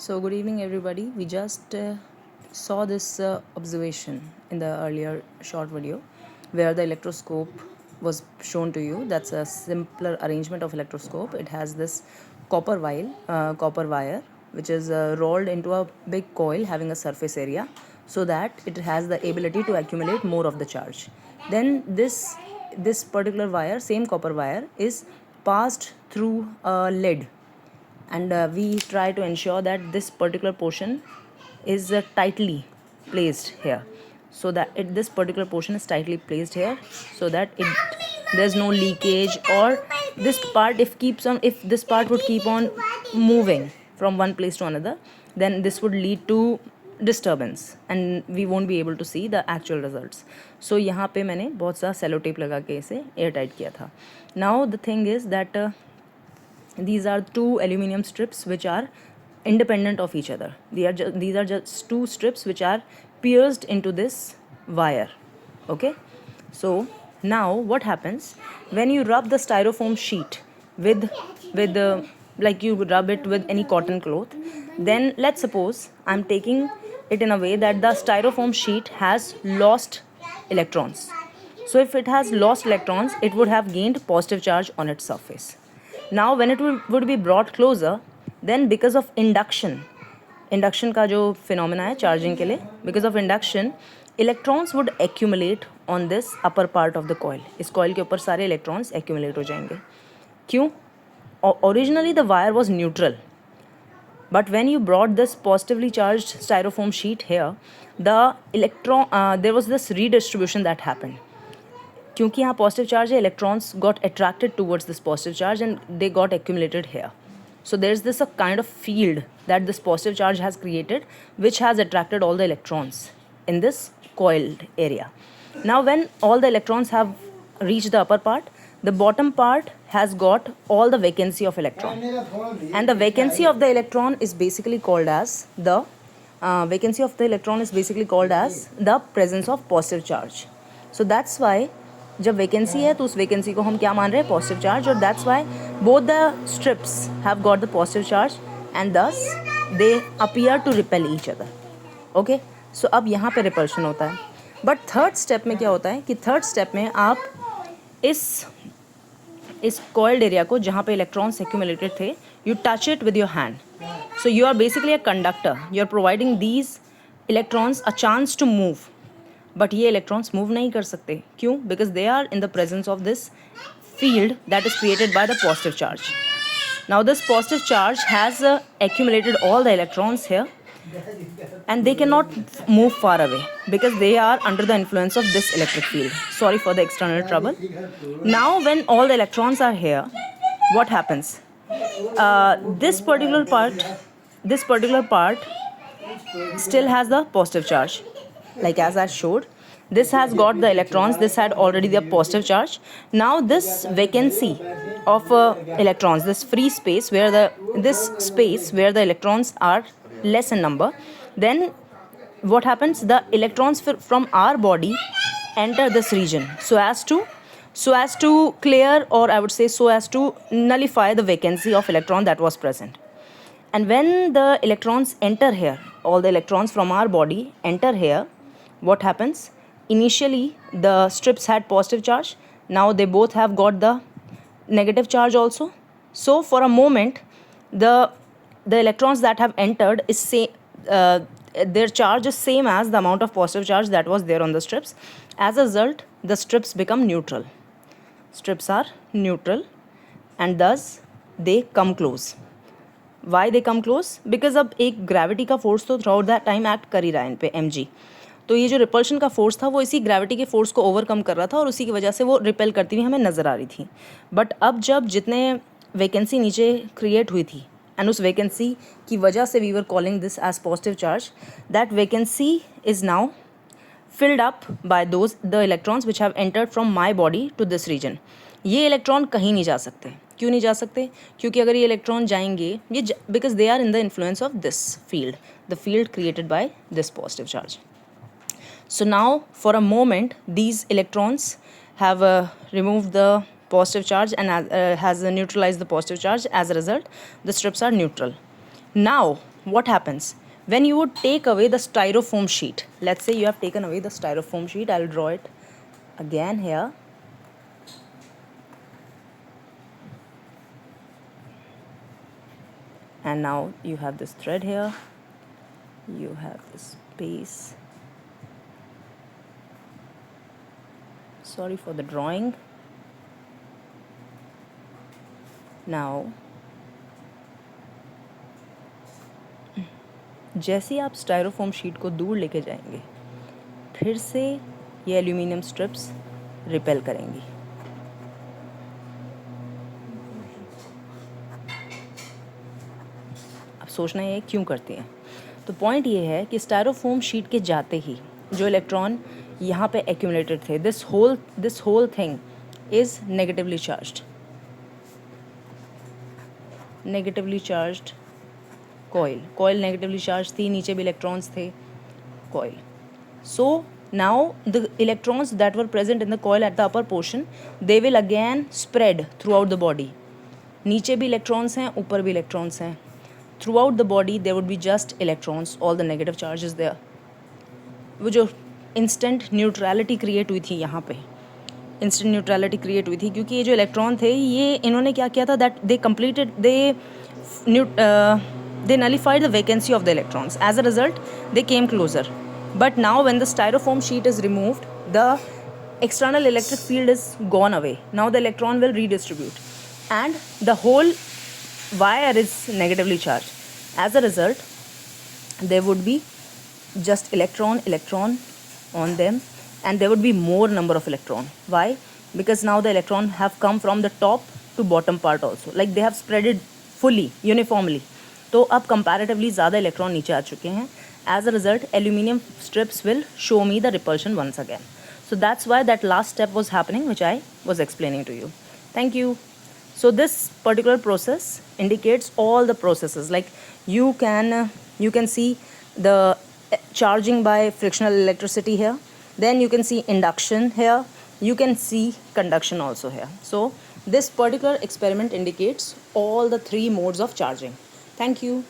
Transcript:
So good evening everybody. We just saw this observation in the earlier short video where the electroscope was shown to you. That's a simpler arrangement of electroscope. It has this copper wire which is rolled into a big coil having a surface area so that it has the ability to accumulate more of the charge. Then this particular wire, same copper wire, is passed through a lid, and we try to ensure that this particular portion is tightly placed here, so that this particular portion is tightly placed here so that there's no leakage, or this part, if this part would keep on moving from one place to another, then this would lead to disturbance and we won't be able to see the actual results. So यहाँ पे मैंने बहुत सा cello tape लगा के इसे air tight किया था. Now the thing is that these are two aluminum strips which are independent of each other. These are just two strips which are pierced into this wire. Okay, so now what happens when you rub the styrofoam sheet with like you rub it with any cotton cloth, then let's suppose I'm taking it in a way that the styrofoam sheet has lost electrons. So if it has lost electrons, it would have gained positive charge on its surface. Now when it would be brought closer, then because of induction का जो phenomena है charging के लिए, because of induction, electrons would accumulate on this upper part of the coil. इस coil के ऊपर सारे electrons accumulate हो जाएंगे. क्यों? Originally the wire was neutral, but when you brought this positively charged styrofoam sheet here, there was this redistribution that happened. क्योंकि यहाँ positive charge है, electrons got attracted towards this positive charge and they got accumulated here. So there is this a kind of field that this positive charge has created, which has attracted all the electrons in this coiled area. Now when all the electrons have reached the upper part, the bottom part has got all the vacancy of electron, and the vacancy of the electron is basically called as the presence of positive charge. So that's why जब vacancy है तो उस vacancy को हम क्या मान रहे हैं? Positive charge. और that's why both the strips have got the positive charge and thus they appear to repel each other. Okay, so अब यहाँ पे रिपल्शन होता है. बट थर्ड स्टेप में क्या होता है कि थर्ड स्टेप में आप इस कॉइल्ड एरिया को जहाँ पे इलेक्ट्रॉन्स एक्यूमुलेटेड थे, you touch it with your hand. So you are basically a conductor. You are providing these electrons a chance to move. बट ये इलेक्ट्रॉन्स मूव नहीं कर सकते. क्यों? Because they are in the presence of this field that is created by the positive charge. Now this positive charge has accumulated all the electrons here, and they cannot move far away because they are under the influence of this electric field. Sorry for the external trouble. Now when all the electrons are here, what happens? This particular part still has the positive charge. Like as I showed, this has got the electrons, this had already the positive charge. Now this vacancy of electrons, this free space where the electrons are less in number, then what happens? The electrons from our body enter this region so as to clear, or I would say so as to nullify the vacancy of electron that was present. And when the electrons enter here, all the electrons from our body enter here, what happens? Initially the strips had positive charge. Now they both have got the negative charge also. So for a moment the electrons that have entered is their charge is same as the amount of positive charge that was there on the strips. As a result, the strips become neutral. Strips are neutral and thus they come close. Why they come close? Because अब एक gravity का force तो through out that time act कर ही रहा है इन पे, mg. तो ये जो रिपल्शन का फोर्स था वो इसी ग्रेविटी के फोर्स को ओवरकम कर रहा था और उसी की वजह से वो रिपेल करती हुई हमें नज़र आ रही थी. बट अब जब जितने वैकेंसी नीचे क्रिएट हुई थी एंड उस वैकेंसी की वजह से we were calling this as positive charge, that vacancy is now filled up by the electrons which have entered from my body to this region. ये इलेक्ट्रॉन कहीं नहीं जा सकते. क्यों नहीं जा सकते? क्योंकि अगर ये इलेक्ट्रॉन जाएंगे, ये because they are in the influence of this field, the field created by this positive charge. So now for a moment these electrons have removed the positive charge and has neutralized the positive charge. As a result, the strips are neutral. Now what happens when you would take away the styrofoam sheet? Let's say you have taken away the styrofoam sheet. I'll draw it again here. And now you have this thread here, you have this space. Sorry for the drawing. Now जैसे ही आप styrofoam sheet को दूर लेके जाएंगे, फिर से ये aluminium strips repel करेंगी. अब सोचना ये क्यों करती हैं. तो पॉइंट ये है कि स्टायरोफोम शीट के जाते ही जो इलेक्ट्रॉन यहाँ पे एक्यूमुलेटेड थे, this whole thing is negatively charged. Negatively charged coil negatively charged थी, नीचे भी electrons थे, coil. So now the electrons that were present in the coil at the upper portion, they will again spread throughout the body. नीचे भी electrons हैं, ऊपर भी electrons हैं. Throughout the body there would be just electrons, all the negative charges there. वो जो instant neutrality create हुई थी यहाँ पे, instant neutrality create हुई थी क्योंकि ये जो electron थे, ये इन्होंने क्या किया था, that they nullified the vacancy of the electrons. As a result, they came closer. But now when the styrofoam sheet is removed, the external electric field is gone away. Now the electron will redistribute. And the whole wire is negatively charged. As a result, there would be just electron on them, and there would be more number of electron. Why? Because now the electron have come from the top to bottom part also. Like they have spreaded fully, uniformly. तो अब comparatively ज़्यादा electron नीचे आ चुके हैं. As a result, aluminium strips will show me the repulsion once again. So that's why that last step was happening, which I was explaining to you. Thank you. So this particular process indicates all the processes. Like you can see the charging by frictional electricity here. Then you can see induction here. You can see conduction also here. So this particular experiment indicates all the three modes of charging. Thank you.